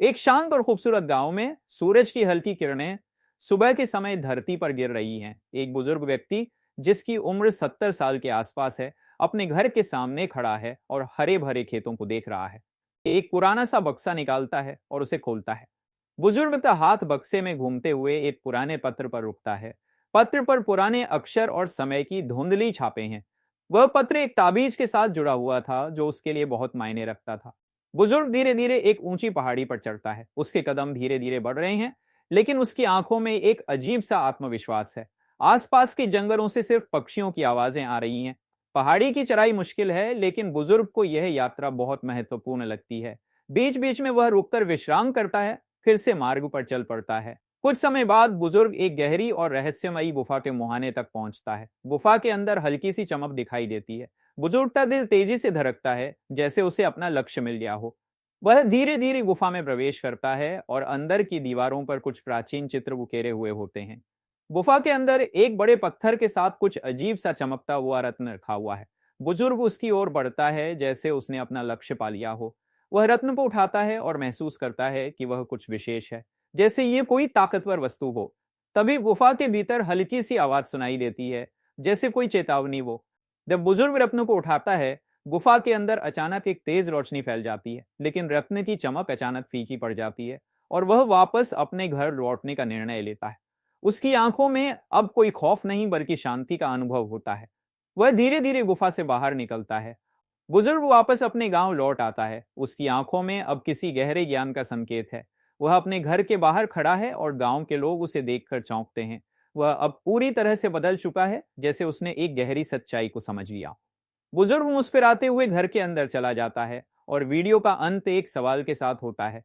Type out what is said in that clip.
एक शांत और खूबसूरत गांव में सूरज की हल्की किरणें सुबह के समय धरती पर गिर रही हैं। एक बुजुर्ग व्यक्ति जिसकी उम्र 70 साल के आसपास है, अपने घर के सामने खड़ा है और हरे भरे खेतों को देख रहा है। एक पुराना सा बक्सा निकालता है और उसे खोलता है। बुजुर्ग का हाथ बक्से में घूमते हुए एक पुराने पत्र पर रुकता है। पत्र पर पुराने अक्षर और समय की धुंधली छापे हैं। वह पत्र एक ताबीज के साथ जुड़ा हुआ था जो उसके लिए बहुत मायने रखता था। बुजुर्ग धीरे धीरे एक ऊंची पहाड़ी पर चढ़ता है। उसके कदम धीरे धीरे बढ़ रहे हैं, लेकिन उसकी आंखों में एक अजीब सा आत्मविश्वास है। आसपास के जंगलों से सिर्फ पक्षियों की आवाजें आ रही हैं। पहाड़ी की चढ़ाई मुश्किल है, लेकिन बुजुर्ग को यह यात्रा बहुत महत्वपूर्ण लगती है। बीच बीच में वह रुककर विश्राम करता है, फिर से मार्ग पर चल पड़ता है। कुछ समय बाद बुजुर्ग एक गहरी और रहस्यमयी गुफा के मुहाने तक पहुंचता है। गुफा के अंदर हल्की सी चमक दिखाई देती है। बुजुर्ग का दिल तेजी से धड़कता है, जैसे उसे अपना लक्ष्य मिल गया हो। वह धीरे धीरे गुफा में प्रवेश करता है और अंदर की दीवारों पर कुछ प्राचीन चित्र उकेरे हुए होते हैं। गुफा के अंदर एक बड़े पत्थर के साथ कुछ अजीब सा चमकता हुआ रत्न रखा हुआ है। बुजुर्ग उसकी ओर बढ़ता है, जैसे उसने अपना लक्ष्य पा लिया हो। वह रत्न को उठाता है और महसूस करता है कि वह कुछ विशेष है, जैसे ये कोई ताकतवर वस्तु हो। तभी गुफा के भीतर हल्की सी आवाज सुनाई देती है, जैसे कोई चेतावनी हो। जब बुजुर्ग रत्न को उठाता है, गुफा के अंदर अचानक एक तेज रोशनी फैल जाती है, लेकिन रत्न की चमक अचानक फीकी पड़ जाती है और वह वापस अपने घर लौटने का निर्णय लेता है। उसकी आंखों में अब कोई खौफ नहीं, बल्कि शांति का अनुभव होता है। वह धीरे धीरे गुफा से बाहर निकलता है। बुजुर्ग वापस अपने गांव लौट आता है। उसकी आंखों में अब किसी गहरे ज्ञान का संकेत है। वह अपने घर के बाहर खड़ा है और गांव के लोग उसे देखकर चौंकते हैं। वह अब पूरी तरह से बदल चुका है, जैसे उसने एक गहरी सच्चाई को समझ लिया। बुजुर्ग मुस्कुराते हुए घर के अंदर चला जाता है और वीडियो का अंत एक सवाल के साथ होता है।